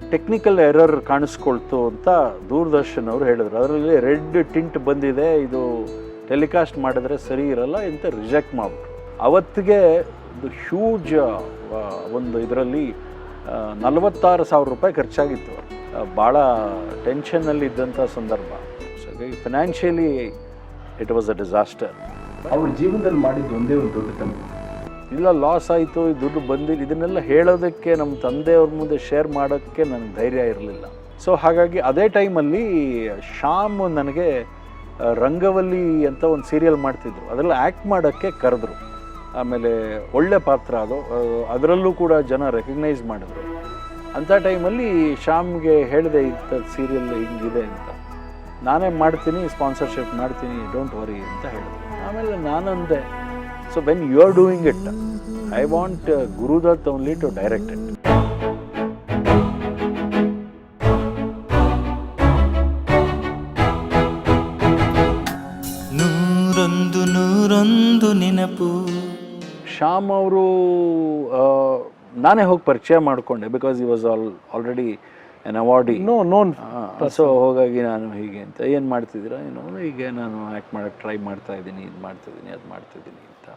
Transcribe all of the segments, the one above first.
Technical error ಕಾಣಿಸ್ಕೊಳ್ತು ಅಂತ ದೂರದರ್ಶನ್ ಅವರು ಹೇಳಿದ್ರು. ಅದರಲ್ಲಿ ರೆಡ್ ಟಿಂಟ್ ಬಂದಿದೆ, ಇದು ಟೆಲಿಕಾಸ್ಟ್ ಮಾಡಿದ್ರೆ ಸರಿ ಇರಲ್ಲ ಅಂತ ರಿಜೆಕ್ಟ್ ಮಾಡಿಬಿಟ್ರು. ಅವತ್ತಿಗೆ ಒಂದು ಹ್ಯೂಜ್ ಒಂದು ಇದರಲ್ಲಿ 46,000 ರೂಪಾಯಿ ಖರ್ಚಾಗಿತ್ತು. ಭಾಳ ಟೆನ್ಷನ್ನಲ್ಲಿ ಇದ್ದಂಥ ಸಂದರ್ಭ. So financially it was a disaster. ಅವ್ರ ಜೀವನದಲ್ಲಿ ಮಾಡಿದ್ದು ಒಂದೇ ಒಂದು ದೊಡ್ಡ ತಪ್ಪು. ಇಲ್ಲ, ಲಾಸ್ ಆಯಿತು, ದುಡ್ಡು ಬಂದಿಲ್ಲ, ಇದನ್ನೆಲ್ಲ ಹೇಳೋದಕ್ಕೆ ನಮ್ಮ ತಂದೆಯವ್ರ ಮುಂದೆ ಶೇರ್ ಮಾಡೋಕ್ಕೆ ನನಗೆ ಧೈರ್ಯ ಇರಲಿಲ್ಲ. ಸೊ ಹಾಗಾಗಿ ಅದೇ ಟೈಮಲ್ಲಿ ಶ್ಯಾಮ್ ನನಗೆ ರಂಗವಲ್ಲಿ ಅಂತ ಒಂದು ಸೀರಿಯಲ್ ಮಾಡ್ತಿದ್ರು, ಅದರಲ್ಲಿ ಆ್ಯಕ್ಟ್ ಮಾಡೋಕ್ಕೆ ಕರೆದ್ರು. ಆಮೇಲೆ ಒಳ್ಳೆ ಪಾತ್ರ ಅದು, ಅದರಲ್ಲೂ ಕೂಡ ಜನ ರೆಕಗ್ನೈಸ್ ಮಾಡಿದ್ರು. ಅಂಥ ಟೈಮಲ್ಲಿ ಶ್ಯಾಮ್ಗೆ ಹೇಳಿದೆ, ಇಂಥ ಸೀರಿಯಲ್ ಹಿಂಗಿದೆ ಅಂತ, ನಾನೇ ಮಾಡ್ತೀನಿ, ಸ್ಪಾನ್ಸರ್ಶಿಪ್ ಮಾಡ್ತೀನಿ, ಡೋಂಟ್ ವರಿ ಅಂತ ಹೇಳಿದ್ರು. ಆಮೇಲೆ ನಾನಂದೆ, so when you are doing it, I want Gurudutt only to direct it. ನೂರೊಂದು ನೆನಪು. ಶ್ಯಾಮ್ ಅವರು ನಾನೇ ಹೋಗಿ ಪರಿಚಯ ಮಾಡಿಕೊಂಡೆ, because he was already an awardee known. So ಹಾಗಾಗಿ ನಾನು ಹೀಗೆ ಅಂತ, ಏನು ಮಾಡ್ತಿದ್ದೀರಾ ಏನು, ಹೀಗೆ ನಾನು ಆ್ಯಕ್ಟ್ ಮಾಡೋಕ್ಕೆ ಟ್ರೈ ಮಾಡ್ತಾಯಿದ್ದೀನಿ, ಇದು ಮಾಡ್ತಿದ್ದೀನಿ, ಅದು ಮಾಡ್ತಿದ್ದೀನಿ ಅಂತ.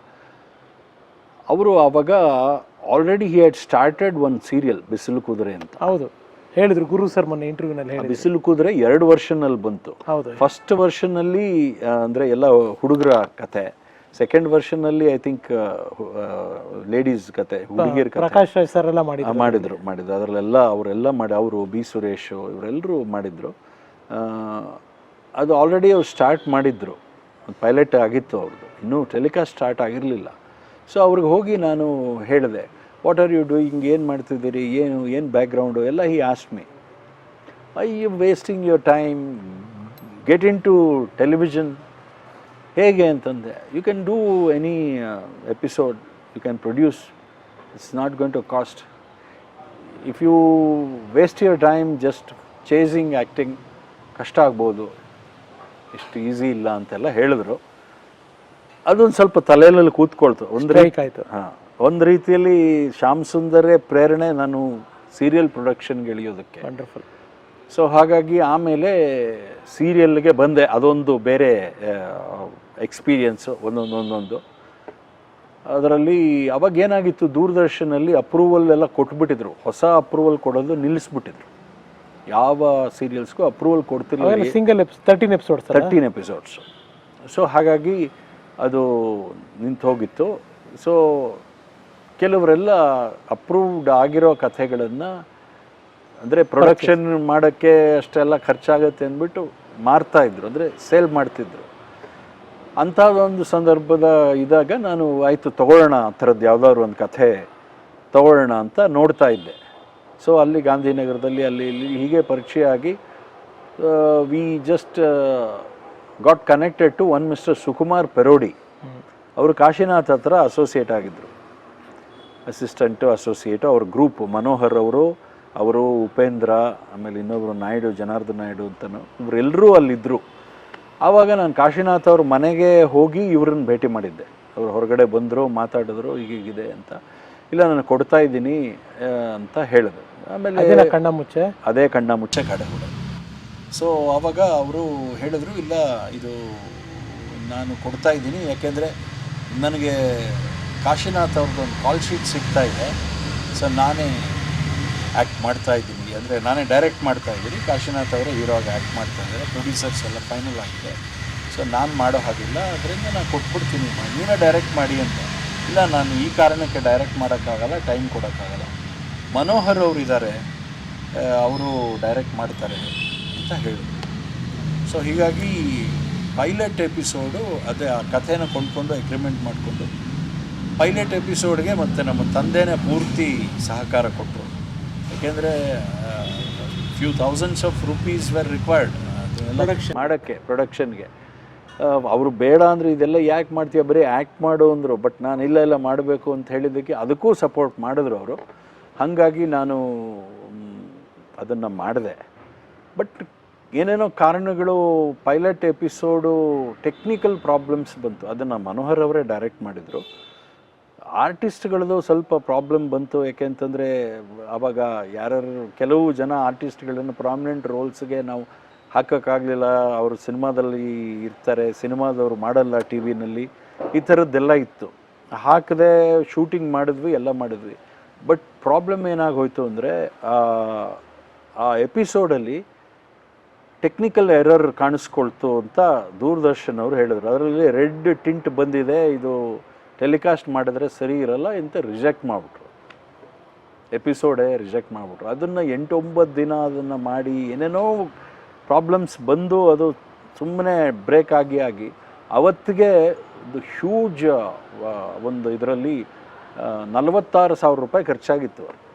ಅವರು ಆವಾಗ already he had started one serial, ಬಿಸಿಲು ಕುದುರೆ ಅಂತ. ಹೌದು, ಹೇಳಿದ್ರು ಗುರು ಸರ್ ಮೊನ್ನೆ ಇಂಟರ್ವ್ಯೂನಲ್ಲಿ ಹೇಳಿ. ಬಿಸಿಲು ಕುದುರೆ 2 ವರ್ಷನಲ್ಲಿ ಬಂತು. ಹೌದು, ಫಸ್ಟ್ ವರ್ಷನಲ್ಲಿ ಅಂದರೆ ಎಲ್ಲ ಹುಡುಗರ ಕತೆ, ಸೆಕೆಂಡ್ ವರ್ಷನಲ್ಲಿ ಐ ಥಿಂಕ್ ಲೇಡೀಸ್ ಕತೆ, ಹುಡುಗಿಯರ ಕತೆ. ಪ್ರಕಾಶ್ ರಾಜ್ ಸರ್ ಎಲ್ಲ ಮಾಡಿದ್ರು. ಅದರಲ್ಲೆಲ್ಲ ಅವರೆಲ್ಲ ಅವರು ಬಿ ಸುರೇಶ್ ಇವರೆಲ್ಲರೂ ಮಾಡಿದ್ರು. ಅದು ಆಲ್ರೆಡಿ ಅವ್ರು ಸ್ಟಾರ್ಟ್ ಮಾಡಿದ್ರು, ಪೈಲಟ್ ಆಗಿತ್ತು ಅವ್ರದ್ದು, ಇನ್ನೂ ಟೆಲಿಕಾಸ್ಟ್ ಸ್ಟಾರ್ಟ್ ಆಗಿರಲಿಲ್ಲ. ಸೊ ಅವ್ರಿಗೆ ಹೋಗಿ ನಾನು ಹೇಳಿದೆ, ವಾಟ್ ಆರ್ ಯು ಡೂಯಿಂಗ್, ಏನು ಮಾಡ್ತಿದ್ದೀರಿ, ಏನು ಬ್ಯಾಕ್ಗ್ರೌಂಡು ಎಲ್ಲ. He asked me, I you wasting your time, get into television. ಹೇಗೆ ಅಂತಂದೆ, you can do any episode, you can produce, it's not going to cost. If you waste your time just chasing acting, ಕಷ್ಟ ಆಗ್ಬೋದು, ಇಷ್ಟು easy ಇಲ್ಲ ಅಂತೆಲ್ಲ ಹೇಳಿದ್ರು. ಅದೊಂದು ಸ್ವಲ್ಪ ತಲೆಯಲ್ಲಿ ಕೂತ್ಕೊಳ್ತು. ಒಂದು ರೀತಿಯಲ್ಲಿ ಶ್ಯಾಮ್ ಸುಂದರೇ ಪ್ರೇರಣೆ ನಾನು ಸೀರಿಯಲ್ ಪ್ರೊಡಕ್ಷನ್ಗೆ ಇಳಿಯೋದಕ್ಕೆ. ವಂಡರ್ಫುಲ್. ಸೊ ಹಾಗಾಗಿ ಆಮೇಲೆ ಸೀರಿಯಲ್ಗೆ ಬಂದೆ. ಅದೊಂದು ಬೇರೆ ಎಕ್ಸ್ಪೀರಿಯನ್ಸು, ಒಂದೊಂದು. ಅದರಲ್ಲಿ ಅವಾಗ ಏನಾಗಿತ್ತು, ದೂರದರ್ಶನಲ್ಲಿ ಅಪ್ರೂವಲ್ ಎಲ್ಲ ಕೊಟ್ಬಿಟ್ಟಿದ್ರು, ಹೊಸ ಅಪ್ರೂವಲ್ ಕೊಡೋದು ನಿಲ್ಲಿಸ್ಬಿಟ್ಟಿದ್ರು. ಯಾವ ಸೀರಿಯಲ್ಸ್ಗೂ ಅಪ್ರೂವಲ್ ಕೊಡ್ತಿರಲಿಲ್ಲ. Single 13 episodes. ಸೊ ಹಾಗಾಗಿ ಅದು ನಿಂತು ಹೋಗಿತ್ತು. ಸೊ ಕೆಲವರೆಲ್ಲ ಅಪ್ರೂವ್ಡ್ ಆಗಿರೋ ಕಥೆಗಳನ್ನು, ಅಂದರೆ ಪ್ರೊಡಕ್ಷನ್ ಮಾಡೋಕ್ಕೆ ಅಷ್ಟೆಲ್ಲ ಖರ್ಚಾಗತ್ತೆ ಅಂದ್ಬಿಟ್ಟು ಮಾರ್ತಾಯಿದ್ರು, ಅಂದರೆ ಸೇಲ್ ಮಾಡ್ತಿದ್ರು. ಅಂಥದ್ದೊಂದು ಸಂದರ್ಭದ ಇದ್ದಾಗ ನಾನು ಆಯಿತು ತೊಗೊಳ್ಳೋಣ, ಆ ಥರದ್ದು ಯಾವುದಾದ್ರು ಒಂದು ಕಥೆ ತೊಗೊಳ್ಳೋಣ ಅಂತ ನೋಡ್ತಾ ಇದ್ದೆ. ಸೊ ಅಲ್ಲಿ ಗಾಂಧಿನಗರದಲ್ಲಿ ಅಲ್ಲಿ ಇಲ್ಲಿ ಹೀಗೆ ಪರಿಚಯ ಆಗಿ we just got connected to one mister Sukumar Perody. ಅವರು ಕಾಶಿನಾಥ್ ಹತ್ರ ಅಸೋಸಿಯೇಟ್ ಆಗಿದ್ದರು, ಅಸಿಸ್ಟೆಂಟು ಅಸೋಸಿಯೇಟು. ಅವ್ರ ಗ್ರೂಪು ಮನೋಹರ್ ಅವರು ಉಪೇಂದ್ರ, ಆಮೇಲೆ ಇನ್ನೊಬ್ಬರು ನಾಯ್ಡು, ಜನಾರ್ದನ್ ನಾಯ್ಡು ಅಂತನೂ, ಇವರೆಲ್ಲರೂ ಅಲ್ಲಿದ್ದರು. ಆವಾಗ ನಾನು ಕಾಶಿನಾಥ್ ಅವ್ರ ಮನೆಗೆ ಹೋಗಿ ಇವ್ರನ್ನ ಭೇಟಿ ಮಾಡಿದ್ದೆ. ಅವರು ಹೊರಗಡೆ ಬಂದರು, ಮಾತಾಡಿದ್ರು, ಹೀಗಿದೆ ಅಂತ. ಇಲ್ಲ, ನಾನು ಕೊಡ್ತಾ ಇದ್ದೀನಿ ಅಂತ ಹೇಳಿದ್ರು. ಆಮೇಲೆ ಅದೇ ಕಣ್ಣ ಮುಚ್ಚೆ ಕಡೆ ಬಿಡೋದು. ಸೊ ಆವಾಗ ಅವರು ಹೇಳಿದ್ರು, ಇಲ್ಲ ಇದು ನಾನು ಕೊಡ್ತಾ ಇದ್ದೀನಿ, ಯಾಕೆಂದರೆ ನನಗೆ ಕಾಶಿನಾಥ್ ಅವ್ರದ್ದೊಂದು ಕಾಲ್ ಶೀಟ್ ಸಿಗ್ತಾ ಇದೆ. ಸೊ ನಾನೇ ಆ್ಯಕ್ಟ್ ಮಾಡ್ತಾ ಇದ್ದೀನಿ, ಅಂದರೆ ನಾನೇ ಡೈರೆಕ್ಟ್ ಮಾಡ್ತಾ ಇದ್ದೀನಿ, ಕಾಶಿನಾಥ್ ಅವರೇ ಹೀರೋಗಿ ಆ್ಯಕ್ಟ್ ಮಾಡ್ತಾ ಇದ್ದಾರೆ, ಪ್ರೊಡ್ಯೂಸರ್ಸ್ ಎಲ್ಲ ಫೈನಲ್ ಆಗಿದೆ. ಸೊ ನಾನು ಮಾಡೋ ಹಾಗಿಲ್ಲ, ಅದರಿಂದ ನಾನು ಕೊಟ್ಬಿಡ್ತೀನಿ, ನೀವೇ ಡೈರೆಕ್ಟ್ ಮಾಡಿ ಅಂತ. ಇಲ್ಲ, ನಾನು ಈ ಕಾರಣಕ್ಕೆ ಡೈರೆಕ್ಟ್ ಮಾಡೋಕ್ಕಾಗಲ್ಲ, ಟೈಮ್ ಕೊಡೋಕ್ಕಾಗಲ್ಲ, ಮನೋಹರ್ ಅವರು ಇದ್ದಾರೆ, ಅವರು ಡೈರೆಕ್ಟ್ ಮಾಡ್ತಾರೆ ಅಂತ ಹೇಳಿದ್ರು. ಸೊ ಹೀಗಾಗಿ ಪೈಲಟ್ ಎಪಿಸೋಡು, ಅದೇ ಆ ಕಥೆನ ಕೊಂಡ್ಕೊಂಡು ಅಗ್ರಿಮೆಂಟ್ ಮಾಡಿಕೊಂಡು ಪೈಲಟ್ ಎಪಿಸೋಡ್ಗೆ ಮತ್ತು ನಮ್ಮ ತಂದೆನೇ ಪೂರ್ತಿ ಸಹಕಾರ ಕೊಟ್ಟರು. ಯಾಕೆಂದರೆ few thousands of rupees were required ಮಾಡೋಕ್ಕೆ, ಪ್ರೊಡಕ್ಷನ್ಗೆ. ಅವರು ಬೇಡ ಅಂದರೆ ಇದೆಲ್ಲ ಯಾಕೆ ಮಾಡ್ತೀಯ, ಬರೀ ಆ್ಯಕ್ಟ್ ಮಾಡು ಅಂದರು. ಬಟ್ ನಾನು ಇಲ್ಲ ಮಾಡಬೇಕು ಅಂತ ಹೇಳಿದ್ದಕ್ಕೆ ಅದಕ್ಕೂ ಸಪೋರ್ಟ್ ಮಾಡಿದ್ರು ಅವರು. ಹಾಗಾಗಿ ನಾನು ಅದನ್ನು ಮಾಡಿದೆ. ಬಟ್ ಏನೇನೋ ಕಾರಣಗಳು, ಪೈಲಟ್ ಎಪಿಸೋಡು ಟೆಕ್ನಿಕಲ್ ಪ್ರಾಬ್ಲಮ್ಸ್ ಬಂತು. ಅದನ್ನು ಮನೋಹರ್ ಅವರೇ ಡೈರೆಕ್ಟ್ ಮಾಡಿದರು. ಆರ್ಟಿಸ್ಟ್ಗಳದ್ದು ಸ್ವಲ್ಪ ಪ್ರಾಬ್ಲಮ್ ಬಂತು. ಯಾಕೆಂತಂದರೆ ಆವಾಗ ಯಾರ್ಯಾರು ಕೆಲವು ಜನ ಆರ್ಟಿಸ್ಟ್ಗಳನ್ನು ಪ್ರಾಮಿನೆಂಟ್ ರೋಲ್ಸ್ಗೆ ನಾವು ಹಾಕೋಕ್ಕಾಗಲಿಲ್ಲ, ಅವರು ಸಿನಿಮಾದಲ್ಲಿ ಇರ್ತಾರೆ, ಸಿನಿಮಾದವರು ಮಾಡಲ್ಲ ಟಿ ವಿನಲ್ಲಿ, ಈ ಥರದ್ದೆಲ್ಲ ಇತ್ತು. ಹಾಕದೆ ಶೂಟಿಂಗ್ ಮಾಡಿದ್ವಿ, ಎಲ್ಲ ಮಾಡಿದ್ವಿ. ಬಟ್ ಪ್ರಾಬ್ಲಮ್ ಏನಾಗೋಯ್ತು ಅಂದರೆ ಆ ಎಪಿಸೋಡಲ್ಲಿ ಟೆಕ್ನಿಕಲ್ ಎರರ್ ಕಾಣಿಸ್ಕೊಳ್ತು ಅಂತ ದೂರದರ್ಶನ್ ಅವರು ಹೇಳಿದ್ರು. ಅದರಲ್ಲಿ ರೆಡ್ ಟಿಂಟ್ ಬಂದಿದೆ, ಇದು ಟೆಲಿಕಾಸ್ಟ್ ಮಾಡಿದ್ರೆ ಸರಿ ಇರಲ್ಲ ಅಂತ ರಿಜೆಕ್ಟ್ ಮಾಡಿಬಿಟ್ರು. ಎಪಿಸೋಡೇ ರಿಜೆಕ್ಟ್ ಮಾಡಿಬಿಟ್ರು. ಅದನ್ನು 8-9 ದಿನ ಅದನ್ನು ಮಾಡಿ ಏನೇನೋ ಪ್ರಾಬ್ಲಮ್ಸ್ ಬಂದು ಅದು ಸುಮ್ಮನೆ ಬ್ರೇಕ್ ಆಗಿ ಅವತ್ತಿಗೆ ಒಂದು ಹ್ಯೂಜ್ ಒಂದು ಇದರಲ್ಲಿ 46,000 ರೂಪಾಯಿ ಖರ್ಚಾಗಿತ್ತು.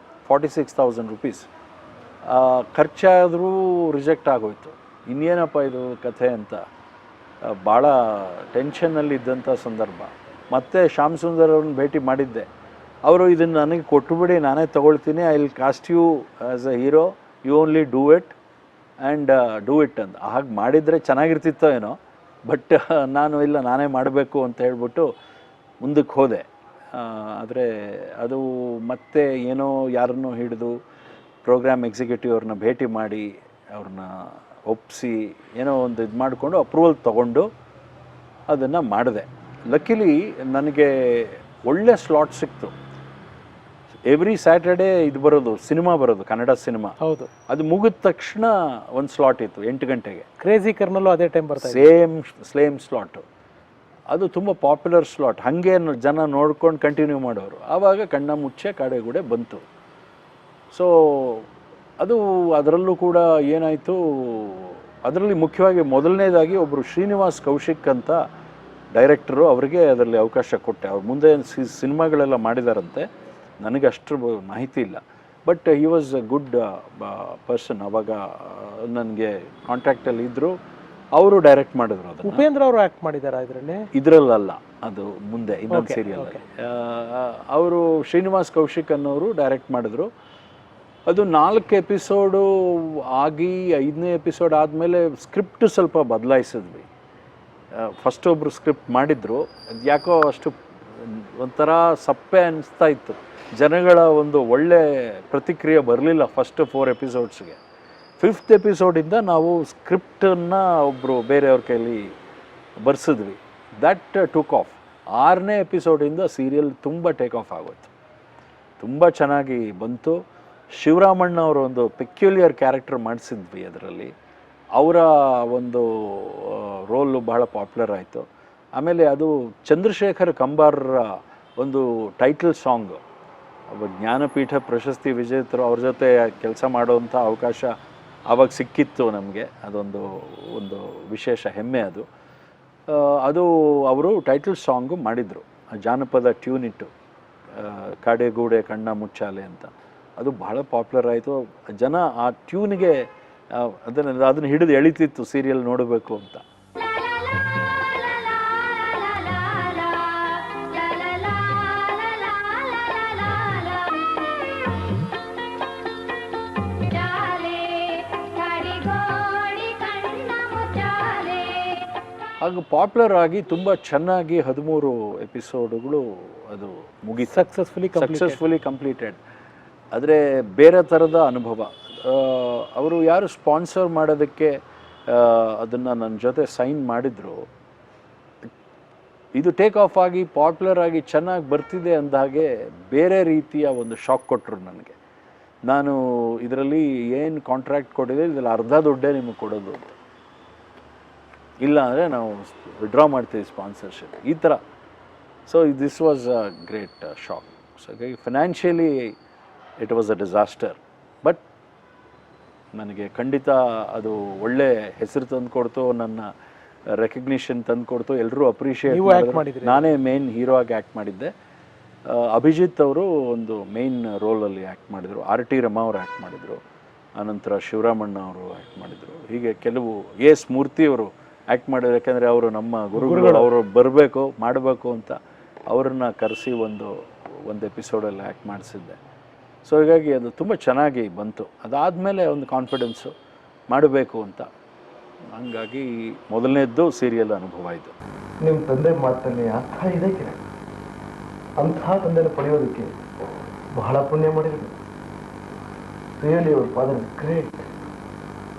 46,000 ರುಪೀಸ್ ಖರ್ಚಾದರೂ ರಿಜೆಕ್ಟ್ ಆಗೋಯ್ತು. ಇನ್ನೇನಪ್ಪ ಇದು ಕಥೆ ಅಂತ ಭಾಳ ಟೆನ್ಷನ್ನಲ್ಲಿದ್ದಂಥ ಸಂದರ್ಭ. ಮತ್ತು ಶ್ಯಾಮ್ ಸುಂದರ್ ಅವ್ರನ್ನ ಭೇಟಿ ಮಾಡಿದ್ದೆ. ಅವರು ಇದನ್ನು ನನಗೆ ಕೊಟ್ಟುಬಿಡಿ, ನಾನೇ ತೊಗೊಳ್ತೀನಿ, I will cast you as a hero, you only do it and do it ಅಂತ. ಹಾಗೆ ಮಾಡಿದರೆ ಚೆನ್ನಾಗಿರ್ತಿತ್ತೋ ಏನೋ, ಬಟ್ ನಾನು ಇಲ್ಲ, ನಾನೇ ಮಾಡಬೇಕು ಅಂತ ಹೇಳ್ಬಿಟ್ಟು ಮುಂದಕ್ಕೆ ಹೋದೆ. ಆದರೆ ಅದು ಮತ್ತೆ ಏನೋ ಯಾರನ್ನೋ ಹಿಡಿದು ಪ್ರೋಗ್ರಾಮ್ ಎಕ್ಸಿಕ್ಯೂಟಿವ್ ಅವ್ರನ್ನ ಭೇಟಿ ಮಾಡಿ ಅವ್ರನ್ನ ಒಪ್ಪಿಸಿ ಏನೋ ಒಂದು ಇದು ಮಾಡಿಕೊಂಡು ಅಪ್ರೂವಲ್ ತೊಗೊಂಡು ಅದನ್ನು ಮಾಡಿದೆ. ಲಕ್ಕಿಲಿ ನನಗೆ ಒಳ್ಳೆ ಸ್ಲಾಟ್ ಸಿಕ್ತು. ಎವ್ರಿ ಸ್ಯಾಟರ್ಡೇ ಇದು ಬರೋದು, ಸಿನಿಮಾ ಬರೋದು, ಕನ್ನಡ ಸಿನಿಮಾ. ಹೌದು, ಅದು ಮುಗಿದ ತಕ್ಷಣ ಒಂದು ಸ್ಲಾಟ್ ಇತ್ತು 8 ಗಂಟೆಗೆ. ಕ್ರೇಜಿ ಕರ್ನಲ್ಲೂ ಅದೇ ಟೈಮ್ ಬರ್ತಾ ಸೇಮ್ ಸ್ಲಾಟು. ಅದು ತುಂಬ ಪಾಪ್ಯುಲರ್ ಸ್ಲಾಟ್. ಹಾಗೆ ಜನ ನೋಡ್ಕೊಂಡು ಕಂಟಿನ್ಯೂ ಮಾಡೋರು. ಆವಾಗ ಕಣ್ಣ ಮುಚ್ಚೆ ಕಾಡೆಗೂಡೆ ಬಂತು. ಸೊ ಅದು ಅದರಲ್ಲೂ ಕೂಡ ಏನಾಯಿತು, ಅದರಲ್ಲಿ ಮುಖ್ಯವಾಗಿ ಮೊದಲನೇದಾಗಿ ಒಬ್ಬರು ಶ್ರೀನಿವಾಸ್ ಕೌಶಿಕ್ ಅಂತ ಡೈರೆಕ್ಟರು, ಅವರಿಗೆ ಅದರಲ್ಲಿ ಅವಕಾಶ ಕೊಟ್ಟೆ. ಅವ್ರು ಮುಂದೆ ಸಿನಿಮಾಗಳೆಲ್ಲ ಮಾಡಿದಾರಂತೆ, ನನಗೆ ಅಷ್ಟರ ಮಾಹಿತಿ ಇಲ್ಲ. But he was a good person. ಅವಾಗ ನನಗೆ ಕಾಂಟ್ಯಾಕ್ಟಲ್ಲಿ ಇದ್ದರು, ಅವರು ಡೈರೆಕ್ಟ್ ಮಾಡಿದ್ರು. ಅದು ಉಪೇಂದ್ರ ಅವರು ಆ್ಯಕ್ಟ್ ಮಾಡಿದ್ದಾರೆ ಇದರಲ್ಲ, ಅದು ಮುಂದೆ ಇನ್ನೊಂದು ಸೀರಿಯಲ್. ಅವರು ಶ್ರೀನಿವಾಸ್ ಕೌಶಿಕ್ ಅನ್ನೋರು ಡೈರೆಕ್ಟ್ ಮಾಡಿದ್ರು. ಅದು 4 ಎಪಿಸೋಡು ಆಗಿ 5ನೇ ಎಪಿಸೋಡ್ ಆದಮೇಲೆ ಸ್ಕ್ರಿಪ್ಟ್ ಸ್ವಲ್ಪ ಬದಲಾಯಿಸಿದ್ವಿ. ಫಸ್ಟ್ ಒಬ್ಬರು ಸ್ಕ್ರಿಪ್ಟ್ ಮಾಡಿದ್ರು, ಅದು ಯಾಕೋ ಅಷ್ಟು ಒಂಥರ ಸಪ್ಪೆ ಅನ್ನಿಸ್ತಾ ಇತ್ತು. ಜನಗಳ ಒಂದು ಒಳ್ಳೆ ಪ್ರತಿಕ್ರಿಯೆ ಬರಲಿಲ್ಲ ಫಸ್ಟ್ 4 ಎಪಿಸೋಡ್ಸ್ಗೆ. 5th ಎಪಿಸೋಡಿಂದ ನಾವು ಸ್ಕ್ರಿಪ್ಟನ್ನು ಒಬ್ಬರು ಬೇರೆಯವ್ರ ಕೈಲಿ ಬರ್ಸಿದ್ವಿ. That took off. 6ನೇ ಎಪಿಸೋಡಿಂದ ಸೀರಿಯಲ್ ತುಂಬ ಟೇಕ್ ಆಫ್ ಆಗೋಯ್ತು, ತುಂಬ ಚೆನ್ನಾಗಿ ಬಂತು. ಶಿವರಾಮಣ್ಣ ಅವರ ಒಂದು ಪೆಕ್ಯುಲಿಯರ್ ಕ್ಯಾರೆಕ್ಟರ್ ಮಾಡಿಸಿದ್ವಿ ಅದರಲ್ಲಿ. ಅವರ ಒಂದು ರೋಲು ಬಹಳ ಪಾಪ್ಯುಲರ್ ಆಯಿತು. ಆಮೇಲೆ ಅದು ಚಂದ್ರಶೇಖರ್ ಕಂಬಾರರ ಒಂದು ಟೈಟಲ್ ಸಾಂಗು, ಜ್ಞಾನಪೀಠ ಪ್ರಶಸ್ತಿ ವಿಜೇತರು, ಅವ್ರ ಜೊತೆ ಕೆಲಸ ಮಾಡುವಂಥ ಅವಕಾಶ ಆವಾಗ ಸಿಕ್ಕಿತ್ತು ನಮಗೆ. ಒಂದು ವಿಶೇಷ ಹೆಮ್ಮೆ ಅದು. ಅದು ಅವರು ಟೈಟಲ್ ಸಾಂಗು ಮಾಡಿದರು, ಜಾನಪದ ಟ್ಯೂನ್ ಇಟ್ಟು, ಕಾಡೆಗೂಡೆ ಕಣ್ಣ ಮುಚ್ಚಾಲೆ ಅಂತ. ಅದು ಬಹಳ ಪಾಪ್ಯುಲರ್ ಆಯಿತು. ಜನ ಆ ಟ್ಯೂನ್ಗೆ ಅದನ್ನು ಹಿಡಿದು ಎಳಿತಿತ್ತು ಸೀರಿಯಲ್ ನೋಡಬೇಕು ಅಂತ. ಹಾಗೆ ಪಾಪ್ಯುಲರ್ ಆಗಿ ತುಂಬ ಚೆನ್ನಾಗಿ 13 ಎಪಿಸೋಡುಗಳು ಅದು ಮುಗೀತು, ಸಕ್ಸಸ್ಫುಲಿ ಕಂಪ್ಲೀಟೆಡ್. ಆದರೆ ಬೇರೆ ಥರದ ಅನುಭವ. ಅವರು ಯಾರು ಸ್ಪಾನ್ಸರ್ ಮಾಡೋದಕ್ಕೆ ಅದನ್ನು ನನ್ನ ಜೊತೆ ಸೈನ್ ಮಾಡಿದ್ರು, ಇದು ಟೇಕ್ ಆಫ್ ಆಗಿ ಪಾಪ್ಯುಲರ್ ಆಗಿ ಚೆನ್ನಾಗಿ ಬರ್ತಿದೆ ಅಂದಾಗೆ ಬೇರೆ ರೀತಿಯ ಒಂದು ಶಾಕ್ ಕೊಟ್ಟರು ನನಗೆ. ನಾನು ಇದರಲ್ಲಿ ಏನು ಕಾಂಟ್ರಾಕ್ಟ್ ಕೊಟ್ಟಿದೆ, ಇದರಲ್ಲಿ ಅರ್ಧ ದುಡ್ಡೇ ನಿಮಗೆ ಕೊಡೋದು ಅಂತ, ಇಲ್ಲ ಅಂದರೆ ನಾವು ವಿಡ್ರಾ ಮಾಡ್ತೀವಿ ಸ್ಪಾನ್ಸರ್ಶಿಪ್, ಈ ಥರ. So this was a great shock. So ಹಾಗಾಗಿ financially it was a disaster. But ನನಗೆ ಖಂಡಿತ ಅದು ಒಳ್ಳೆ ಹೆಸರು ತಂದು ಕೊಡ್ತು, ನನ್ನ ರೆಕಗ್ನಿಷನ್ ತಂದು ಕೊಡ್ತು, ಎಲ್ಲರೂ ಅಪ್ರಿಷಿಯೇಟ್ ಮಾಡಿದ್ರು. ನಾನೇ ಮೇನ್ ಹೀರೋ ಆಗಿ ಆ್ಯಕ್ಟ್ ಮಾಡಿದ್ದೆ. ಅಭಿಜಿತ್ ಅವರು ಒಂದು ಮೇನ್ ರೋಲಲ್ಲಿ ಆ್ಯಕ್ಟ್ ಮಾಡಿದರು, RT ರಮಾ ಅವರು ಆ್ಯಕ್ಟ್ ಮಾಡಿದರು, ಆನಂತರ ಶಿವರಾಮಣ್ಣ ಅವರು ಆ್ಯಕ್ಟ್ ಮಾಡಿದರು. ಹೀಗೆ ಕೆಲವು ಎಸ್ ಮೂರ್ತಿಯವರು ಆ್ಯಕ್ಟ್ ಮಾಡಿದ್ರು. ಯಾಕೆಂದರೆ ಅವರು ನಮ್ಮ ಗುರುಗಳು, ಅವರು ಬರಬೇಕು ಮಾಡಬೇಕು ಅಂತ ಅವ್ರನ್ನ ಕರೆಸಿ ಒಂದು ಎಪಿಸೋಡಲ್ಲಿ ಆ್ಯಕ್ಟ್ ಮಾಡಿಸಿದ್ದೆ. ಸೊ ಹೀಗಾಗಿ ಅದು ತುಂಬ ಚೆನ್ನಾಗಿ ಬಂತು. ಅದಾದಮೇಲೆ ಒಂದು ಕಾನ್ಫಿಡೆನ್ಸು ಮಾಡಬೇಕು ಅಂತ. ಹಂಗಾಗಿ ಮೊದಲನೇದ್ದು ಸೀರಿಯಲ್ ಅನುಭವ ಇದು. ನಿಮ್ಮ ತಂದೆ ಮಾತಲ್ಲಿ ಅರ್ಥ ಇದೆ ಕಿರಣ್. ಅಂತಹ ತಂದೆನ ಪಡೆಯೋದಕ್ಕೆ ಬಹಳ ಪುಣ್ಯ ಮಾಡಿರಬೇಕು. Really your father is great.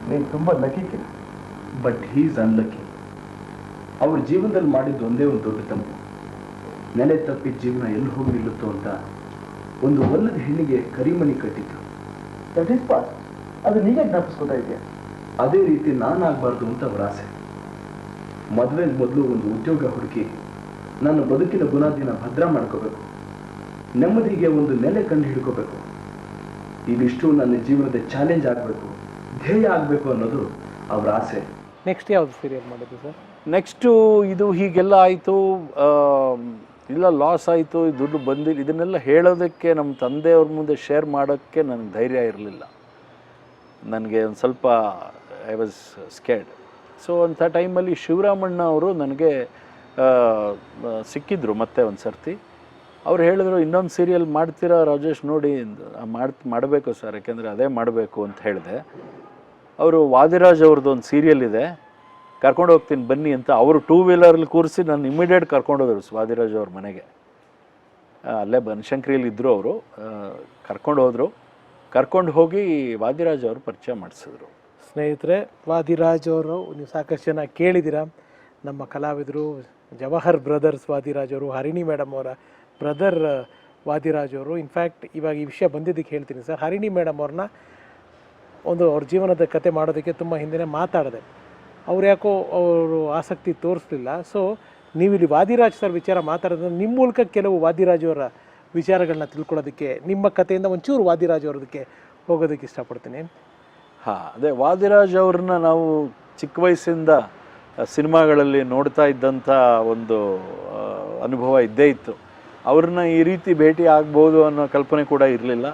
ನೀನು ತುಂಬ lucky kid. But he's unlucky. ಅವ್ರ ಜೀವನದಲ್ಲಿ ಮಾಡಿದ್ದು ಒಂದೇ ಒಂದು ದೊಡ್ಡ ತಪ್ಪು. ನೆಲೆ ತಪ್ಪಿದ ಜೀವನ ಎಲ್ಲಿ ಹೋಗಿ ನಿಲ್ಲುತ್ತೋ ಅಂತ ಒಂದು ಒಲ್ಲದ ಹೆಣ್ಣಿಗೆ ಕರಿಮಣಿ ಕಟ್ಟಿತ್ತು. That is past. ಅದು ನೀವೇ ಜ್ಞಾಪಿಸ್ಕೊತಾ ಇದೆಯಾ? ಅದೇ ರೀತಿ ನಾನಾಗಬಾರ್ದು ಅಂತ ಅವರ ಆಸೆ. ಮದುವೆಗೆ ಮೊದಲು ಒಂದು ಉದ್ಯೋಗ ಹುಡುಕಿ ನನ್ನ ಬದುಕಿನ ಬುನಾದಿನ ಭದ್ರ ಮಾಡ್ಕೋಬೇಕು, ನೆಮ್ಮದಿಗೆ ಒಂದು ನೆಲೆ ಕಂಡು ಹಿಡ್ಕೋಬೇಕು. ಇವಿಷ್ಟು ನನ್ನ ಜೀವನದ ಚಾಲೆಂಜ್ ಆಗಬೇಕು, ಧ್ಯೇಯ ಆಗಬೇಕು ಅನ್ನೋದು ಅವರ ಆಸೆ. ನೆಕ್ಸ್ಟ್ ಯಾವುದು ಸೀರಿಯಲ್ ಮಾಡಿದ್ದು ಸರ್? ನೆಕ್ಸ್ಟು ಇದು ಹೀಗೆಲ್ಲ ಆಯಿತು, ಇಲ್ಲ ಲಾಸ್ ಆಯಿತು, ದುಡ್ಡು ಬಂದಿಲ್ಲ, ಇದನ್ನೆಲ್ಲ ಹೇಳೋದಕ್ಕೆ ನಮ್ಮ ತಂದೆಯವ್ರ ಮುಂದೆ ಶೇರ್ ಮಾಡೋಕ್ಕೆ ನನಗೆ ಧೈರ್ಯ ಇರಲಿಲ್ಲ. ನನಗೆ ಒಂದು ಸ್ವಲ್ಪ ಐ ವಾಸ್ ಸ್ಕೇರ್ಡ್. ಸೊ ಅಂಥ ಟೈಮಲ್ಲಿ ಶಿವರಾಮಣ್ಣ ಅವರು ನನಗೆ ಸಿಕ್ಕಿದ್ರು ಮತ್ತೆ ಒಂದು ಸರ್ತಿ. ಅವ್ರು ಹೇಳಿದ್ರು, ಇನ್ನೊಂದು ಸೀರಿಯಲ್ ಮಾಡ್ತೀರಾ ರಾಜೇಶ್ ನೋಡಿ, ಮಾಡಬೇಕು ಸರ್, ಯಾಕೆಂದರೆ ಅದೇ ಮಾಡಬೇಕು ಅಂತ ಹೇಳಿದೆ. ಅವರು ವಾದಿರಾಜ್ ಅವ್ರದ್ದು ಒಂದು ಸೀರಿಯಲ್ ಇದೆ, ಕರ್ಕೊಂಡು ಹೋಗ್ತೀನಿ ಬನ್ನಿ ಅಂತ ಅವರು 2 ವೀಲರಲ್ಲಿ ಕೂರಿಸಿ ನಾನು ಇಮಿಡಿಯೇಟ್ ಕರ್ಕೊಂಡೋದ್ರು ವಾದಿರಾಜ್ ಅವ್ರ ಮನೆಗೆ. ಅಲ್ಲೇ ಬನಶಂಕರಿಯಲ್ಲಿ ಇದ್ದರು ಅವರು. ಕರ್ಕೊಂಡು ಹೋದರು. ಕರ್ಕೊಂಡು ಹೋಗಿ ವಾದಿರಾಜ್ ಅವರು ಪರಿಚಯ ಮಾಡಿಸಿದ್ರು. ಸ್ನೇಹಿತರೆ, ವಾದಿರಾಜ್ ಅವರು ನೀವು ಸಾಕಷ್ಟು ಜನ ಕೇಳಿದ್ದೀರಾ. ನಮ್ಮ ಕಲಾವಿದರು ಜವಾಹರ್ ಬ್ರದರ್ಸ್ ವಾದಿರಾಜ್ ಅವರು, ಹರಿಣಿ ಮೇಡಮ್ ಅವರ ಬ್ರದರ್ ವಾದಿರಾಜ್ ಅವರು. ಇನ್ಫ್ಯಾಕ್ಟ್ ಇವಾಗ ಈ ವಿಷಯ ಬಂದಿದ್ದಕ್ಕೆ ಹೇಳ್ತೀನಿ ಸರ್. ಹರಿಣಿ ಮೇಡಮ್ ಅವ್ರನ್ನ ಅವ್ರ ಜೀವನದ ಕತೆ ಮಾಡೋದಕ್ಕೆ ತುಂಬ ಹಿಂದೆ ಮಾತಾಡಿದೆ. ಅವ್ರು ಯಾಕೋ ಅವರು ಆಸಕ್ತಿ ತೋರಿಸ್ಲಿಲ್ಲ. ಸೊ ನೀವಿಲ್ಲಿ ವಾದಿರಾಜ್ ಸರ್ ವಿಚಾರ ಮಾತಾಡೋದು ನಿಮ್ಮ ಮೂಲಕ ಕೆಲವು ವಾದಿರಾಜ್ ಅವರ ವಿಚಾರಗಳನ್ನ ತಿಳ್ಕೊಳ್ಳೋದಕ್ಕೆ, ನಿಮ್ಮ ಕಥೆಯಿಂದ ಒಂಚೂರು ವಾದಿರಾಜ್ ಅವ್ರದಕ್ಕೆ ಹೋಗೋದಕ್ಕೆ ಇಷ್ಟಪಡ್ತೀನಿ. ಹಾಂ, ಅದೇ ವಾದಿರಾಜ್ ಅವ್ರನ್ನ ನಾವು ಚಿಕ್ಕ ವಯಸ್ಸಿಂದ ಸಿನಿಮಾಗಳಲ್ಲಿ ನೋಡ್ತಾ ಇದ್ದಂಥ ಒಂದು ಅನುಭವ ಇದ್ದೇ ಇತ್ತು. ಅವ್ರನ್ನ ಈ ರೀತಿ ಭೇಟಿ ಆಗ್ಬೋದು ಅನ್ನೋ ಕಲ್ಪನೆ ಕೂಡ ಇರಲಿಲ್ಲ.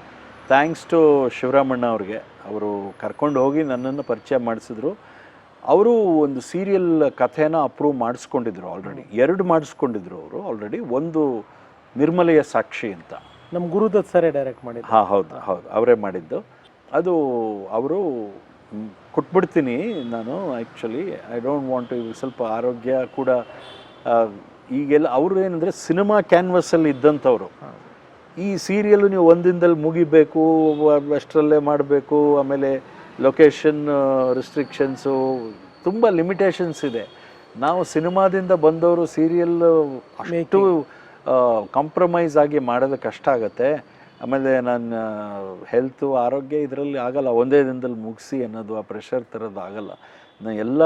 ಥ್ಯಾಂಕ್ಸ್ ಟು ಶಿವರಾಮಣ್ಣ ಅವ್ರಿಗೆ. ಅವರು ಕರ್ಕೊಂಡು ಹೋಗಿ ನನ್ನನ್ನು ಪರಿಚಯ ಮಾಡಿಸಿದ್ರು. ಅವರು ಒಂದು ಸೀರಿಯಲ್ ಕಥೆನ ಅಪ್ರೂವ್ ಮಾಡಿಸ್ಕೊಂಡಿದ್ರು ಆಲ್ರೆಡಿ. 2 ಮಾಡಿಸ್ಕೊಂಡಿದ್ರು ಅವರು ಆಲ್ರೆಡಿ. ಒಂದು ನಿರ್ಮಲೆಯ ಸಾಕ್ಷಿ ಅಂತ ನಮ್ಮ ಗುರುದತ್ ಸರೇ ಡೈರೆಕ್ಟ್ ಮಾಡಿದ್ದು. ಹಾಂ, ಹೌದು, ಅವರೇ ಮಾಡಿದ್ದು. ಅದು ಅವರು ಕೊಟ್ಬಿಡ್ತೀನಿ ನಾನು. Actually I don't want to. ಸ್ವಲ್ಪ ಆರೋಗ್ಯ ಕೂಡ ಈಗೆಲ್ಲ ಅವರು ಏನಂದರೆ ಸಿನಿಮಾ ಕ್ಯಾನ್ವಸಲ್ಲಿ ಇದ್ದಂಥವ್ರು. ಈ ಸೀರಿಯಲ್ಲು ನೀವು ಒಂದಿನದಲ್ಲಿ ಮುಗಿಬೇಕು, ಅಷ್ಟರಲ್ಲೇ ಮಾಡಬೇಕು, ಆಮೇಲೆ ಲೊಕೇಶನ್ ರಿಸ್ಟ್ರಿಕ್ಷನ್ಸು, ತುಂಬ ಲಿಮಿಟೇಷನ್ಸ್ ಇದೆ. ನಾವು ಸಿನಿಮಾದಿಂದ ಬಂದವರು ಸೀರಿಯಲ್ ಅಷ್ಟು ಕಾಂಪ್ರಮೈಸ್ ಆಗಿ ಮಾಡೋದು ಕಷ್ಟ ಆಗುತ್ತೆ. ಆಮೇಲೆ ನನ್ನ ಹೆಲ್ತು ಆರೋಗ್ಯ ಇದರಲ್ಲಿ ಆಗಲ್ಲ, ಒಂದೇ ದಿನದಲ್ಲಿ ಮುಗಿಸಿ ಅನ್ನೋದು, ಆ ಪ್ರೆಷರ್ ಥರದ್ದು ಆಗಲ್ಲ. ನಾನು ಎಲ್ಲ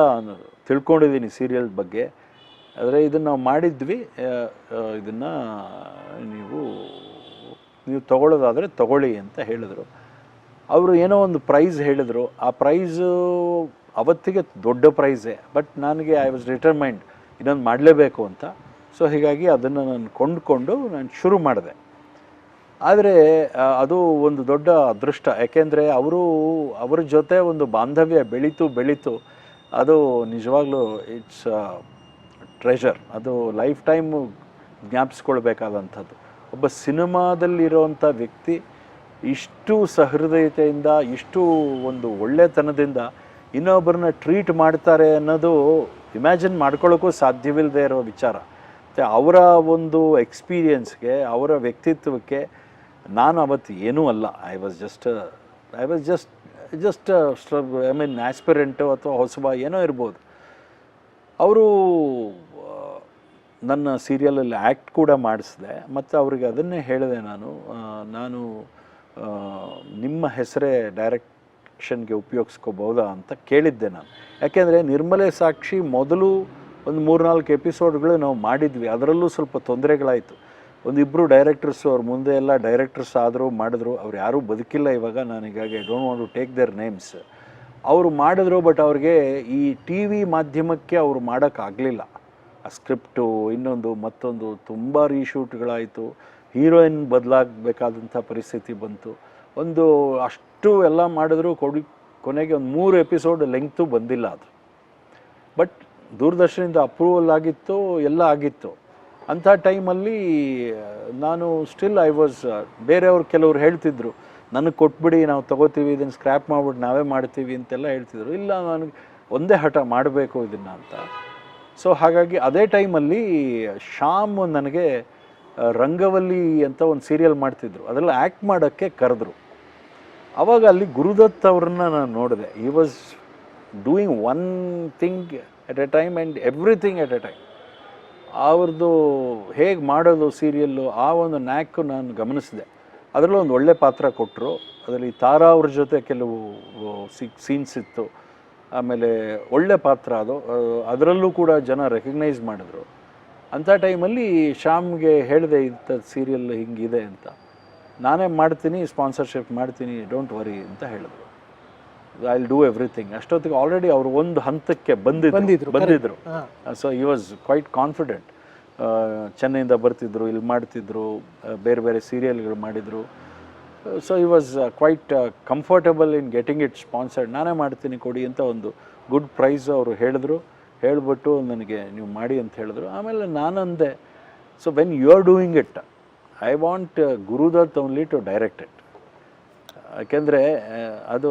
ತಿಳ್ಕೊಂಡಿದ್ದೀನಿ ಸೀರಿಯಲ್ ಬಗ್ಗೆ. ಆದರೆ ಇದನ್ನು ನಾವು ಮಾಡಿದ್ವಿ. ಇದನ್ನು ನೀವು ತೊಗೊಳ್ಳೋದಾದರೆ ತೊಗೊಳ್ಳಿ ಅಂತ ಹೇಳಿದ್ರು. ಅವರು ಏನೋ ಒಂದು ಪ್ರೈಸ್ ಹೇಳಿದರು. ಆ ಪ್ರೈಸು ಅವತ್ತಿಗೆ ದೊಡ್ಡ ಪ್ರೈಸೇ. ಬಟ್ ನನಗೆ ಐ ವಾಸ್ ಡಿಟರ್ಮೈಂಡ್ ಇನ್ನೊಂದು ಮಾಡಲೇಬೇಕು ಅಂತ. ಸೊ ಹೀಗಾಗಿ ಅದನ್ನು ನಾನು ಕೊಂಡ್ಕೊಂಡು ನಾನು ಶುರು ಮಾಡಿದೆ. ಆದರೆ ಅದು ಒಂದು ದೊಡ್ಡ ಅದೃಷ್ಟ. ಯಾಕೆಂದರೆ ಅವರ ಜೊತೆ ಒಂದು ಬಾಂಧವ್ಯ ಬೆಳೀತು. ಅದು ನಿಜವಾಗ್ಲೂ ಇಟ್ಸ್ ಟ್ರೆಷರ್. ಅದು ಲೈಫ್ ಟೈಮು ಜ್ಞಾಪಿಸ್ಕೊಳ್ಬೇಕಾದಂಥದ್ದು. ಒಬ್ಬ ಸಿನಿಮಾದಲ್ಲಿರೋವಂಥ ವ್ಯಕ್ತಿ ಇಷ್ಟು ಸಹೃದಯತೆಯಿಂದ, ಇಷ್ಟು ಒಂದು ಒಳ್ಳೆತನದಿಂದ ಇನ್ನೊಬ್ಬರನ್ನ ಟ್ರೀಟ್ ಮಾಡ್ತಾರೆ ಅನ್ನೋದು ಇಮ್ಯಾಜಿನ್ ಮಾಡ್ಕೊಳ್ಳೋಕ್ಕೂ ಸಾಧ್ಯವಿಲ್ಲದೆ ಇರೋ ವಿಚಾರ. ಮತ್ತು ಅವರ ಒಂದು ಎಕ್ಸ್ಪೀರಿಯನ್ಸ್ಗೆ, ಅವರ ವ್ಯಕ್ತಿತ್ವಕ್ಕೆ ನಾನು ಅವತ್ತು ಏನೂ ಅಲ್ಲ. I was just I mean aspirant ಅಥವಾ ಹೊಸಬ ಏನೋ ಇರ್ಬೋದು. ಅವರು ನನ್ನ ಸೀರಿಯಲಲ್ಲಿ ಆ್ಯಕ್ಟ್ ಕೂಡ ಮಾಡಿಸಿದೆ. ಮತ್ತು ಅವರಿಗೆ ಅದನ್ನೇ ಹೇಳಿದೆ ನಾನು ನಿಮ್ಮ ಹೆಸರೇ ಡೈರೆಕ್ಷನ್ಗೆ ಉಪಯೋಗಿಸ್ಕೋಬೋದಾ ಅಂತ ಕೇಳಿದ್ದೆ ನಾನು. ಯಾಕೆಂದರೆ ನಿರ್ಮಲೆ ಸಾಕ್ಷಿ ಮೊದಲು ಒಂದು 3-4 ಎಪಿಸೋಡ್ಗಳು ನಾವು ಮಾಡಿದ್ವಿ. ಅದರಲ್ಲೂ ಸ್ವಲ್ಪ ತೊಂದರೆಗಳಾಯಿತು. 1-2 ಡೈರೆಕ್ಟರ್ಸು ಅವ್ರ ಮುಂದೆ ಎಲ್ಲ ಡೈರೆಕ್ಟರ್ಸ್ ಮಾಡಿದ್ರು. ಅವ್ರು ಯಾರೂ ಬದುಕಿಲ್ಲ ಇವಾಗ. ನಾನೀಗಾಗಿ I don't want to take their names. ಅವರು ಮಾಡಿದ್ರು, ಬಟ್ ಅವ್ರಿಗೆ ಈ ಟಿ ವಿ ಮಾಧ್ಯಮಕ್ಕೆ ಅವರು ಮಾಡೋಕ್ಕಾಗಲಿಲ್ಲ. ಆ ಸ್ಕ್ರಿಪ್ಟು ಇನ್ನೊಂದು ಮತ್ತೊಂದು ತುಂಬ ರೀಶೂಟ್ಗಳಾಯಿತು. ಹೀರೋಯಿನ್ ಬದಲಾಗಬೇಕಾದಂಥ ಪರಿಸ್ಥಿತಿ ಬಂತು. ಅಷ್ಟು ಎಲ್ಲ ಮಾಡಿದ್ರು ಕೊನೆಗೆ ಒಂದು 3 ಎಪಿಸೋಡ್ ಲೆಂಗ್ತು ಬಂದಿಲ್ಲ ಅದು. ಬಟ್ ದೂರದರ್ಶನದಿಂದ ಅಪ್ರೂವಲ್ ಆಗಿತ್ತು, ಎಲ್ಲ ಆಗಿತ್ತು. ಅಂಥ ಟೈಮಲ್ಲಿ ನಾನು ಸ್ಟಿಲ್ ಐ ವಾಸ್ ಬೇರೆಯವ್ರು ಕೆಲವ್ರು ಹೇಳ್ತಿದ್ರು, ನನಗೆ ಕೊಟ್ಬಿಡಿ, ನಾವು ತೊಗೋತೀವಿ, ಇದನ್ನು ಸ್ಕ್ರ್ಯಾಪ್ ಮಾಡಿಬಿಟ್ಟು ನಾವೇ ಮಾಡ್ತೀವಿ ಅಂತೆಲ್ಲ ಹೇಳ್ತಿದ್ರು. ಇಲ್ಲ, ನನಗೆ ಒಂದೇ ಹಠ ಮಾಡಬೇಕು ಇದನ್ನು ಅಂತ. ಸೊ ಹಾಗಾಗಿ ಅದೇ ಟೈಮಲ್ಲಿ ಶ್ಯಾಮ್ ನನಗೆ ರಂಗವಲ್ಲಿ ಅಂತ ಒಂದು ಸೀರಿಯಲ್ ಮಾಡ್ತಿದ್ರು, ಅದರಲ್ಲಿ ಆ್ಯಕ್ಟ್ ಮಾಡೋಕ್ಕೆ ಕರೆದ್ರು. ಆವಾಗ ಅಲ್ಲಿ ಗುರುದತ್ ಅವ್ರನ್ನ ನಾನು ನೋಡಿದೆ. ಈ was doing one thing at a time and everything at a time. ಅವ್ರದ್ದು ಹೇಗೆ ಮಾಡೋದು ಸೀರಿಯಲ್ಲು, ಆ ಒಂದು ನ್ಯಾಕು ನಾನು ಗಮನಿಸಿದೆ. ಅದರಲ್ಲೂ ಒಂದು ಒಳ್ಳೆ ಪಾತ್ರ ಕೊಟ್ಟರು. ಅದರಲ್ಲಿ ತಾರಾ ಅವ್ರ ಜೊತೆ ಕೆಲವು ಸೀನ್ಸ್ ಇತ್ತು. ಆಮೇಲೆ ಒಳ್ಳೆ ಪಾತ್ರ ಅದು, ಅದರಲ್ಲೂ ಕೂಡ ಜನ ರೆಕಗ್ನೈಸ್ ಮಾಡಿದ್ರು. ಅಂಥ ಟೈಮಲ್ಲಿ ಶ್ಯಾಮ್ಗೆ ಹೇಳಿದೆ, ಇಂಥ ಸೀರಿಯಲ್ ಹಿಂಗಿದೆ ಅಂತ. ನಾನೇ ಮಾಡ್ತೀನಿ, ಸ್ಪಾನ್ಸರ್ಶಿಪ್ ಮಾಡ್ತೀನಿ, ಡೋಂಟ್ ವರಿ ಅಂತ ಹೇಳಿದ್ರು. I will do everything. ಅಷ್ಟೊತ್ತಿಗೆ ಆಲ್ರೆಡಿ ಅವರು ಒಂದು ಹಂತಕ್ಕೆ ಬಂದಿದ್ರು. So he was quite confident. ಚೆನ್ನೈಯಿಂದ ಬರ್ತಿದ್ರು, ಇಲ್ಲಿ ಮಾಡ್ತಿದ್ರು, ಬೇರೆ ಬೇರೆ ಸೀರಿಯಲ್ಗಳು ಮಾಡಿದರು. So he was quite comfortable in getting it sponsored. ನಾನೇ ಮಾಡ್ತೀನಿ ಕೊಡಿ ಅಂತ ಒಂದು ಗುಡ್ ಪ್ರೈಸ್ ಅವರು ಹೇಳಿದ್ರು. ಹೇಳಿಬಿಟ್ಟು ನನಗೆ ನೀವು ಮಾಡಿ ಅಂತ ಹೇಳಿದ್ರು. ಆಮೇಲೆ ನಾನಂದೆ, so when you are doing it, I want Gurudutt only to direct it. ಯಾಕೆಂದರೆ ಅದು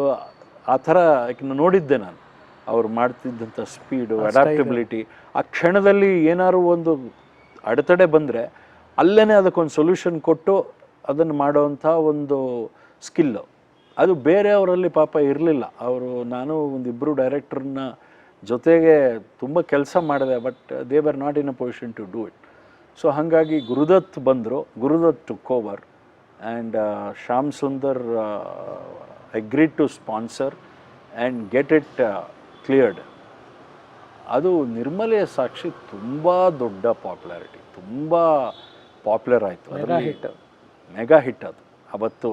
ಆ ಥರ ನೋಡಿದ್ದೆ ನಾನು. ಅವ್ರು ಮಾಡ್ತಿದ್ದಂಥ ಸ್ಪೀಡು, ಅಡಾಪ್ಟಬಿಲಿಟಿ, ಆ ಕ್ಷಣದಲ್ಲಿ ಏನಾದ್ರು ಒಂದು ಅಡೆತಡೆ ಬಂದರೆ ಅಲ್ಲೇ ಅದಕ್ಕೊಂದು ಸೊಲ್ಯೂಷನ್ ಕೊಟ್ಟು ಅದನ್ನು ಮಾಡೋವಂಥ ಒಂದು ಸ್ಕಿಲ್ಲು ಅದು ಬೇರೆಯವರಲ್ಲಿ ಪಾಪ ಇರಲಿಲ್ಲ. ನಾನು ಒಂದಿಬ್ಬರು ಡೈರೆಕ್ಟ್ರನ್ನ ಜೊತೆಗೆ ತುಂಬ ಕೆಲಸ ಮಾಡಿದೆ, but they were not in a position to do it. So ಹಾಗಾಗಿ ಗುರುದತ್ ಬಂದರು. Gurudatt took over and Shyam Sundar agreed to sponsor and get it cleared. ಅದು ನಿರ್ಮಲೆಯ ಸಾಕ್ಷಿ ತುಂಬ ದೊಡ್ಡ ಪಾಪ್ಯುಲಾರಿಟಿ, ತುಂಬ ಪಾಪ್ಯುಲರ್ ಆಯಿತು. ಮೆಗಾ ಹಿಟ್ ಅದು. ಅವತ್ತು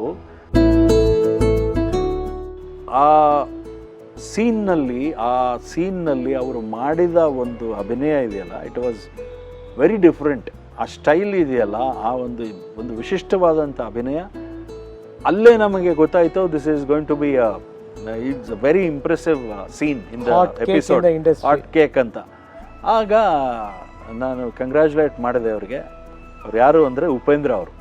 ಆ ಸೀನ್ನಲ್ಲಿ ಅವರು ಮಾಡಿದ ಒಂದು ಅಭಿನಯ ಇದೆಯಲ್ಲ, ಇಟ್ ವಾಸ್ ವೆರಿ ಡಿಫ್ರೆಂಟ್. ಆ ಸ್ಟೈಲ್ ಇದೆಯಲ್ಲ, ಆ ಒಂದು ವಿಶಿಷ್ಟವಾದಂಥ ಅಭಿನಯ, ಅಲ್ಲೇ ನಮಗೆ ಗೊತ್ತಾಯಿತು this is going to be it's a very impressive scene in the episode, hot cake ಅಂತ. ಆಗ ನಾನು ಕಂಗ್ರ್ಯಾಚುಲೇಟ್ ಮಾಡಿದೆ ಅವ್ರಿಗೆ. ಅವ್ರು ಯಾರು ಅಂದರೆ ಉಪೇಂದ್ರ ಅವರು.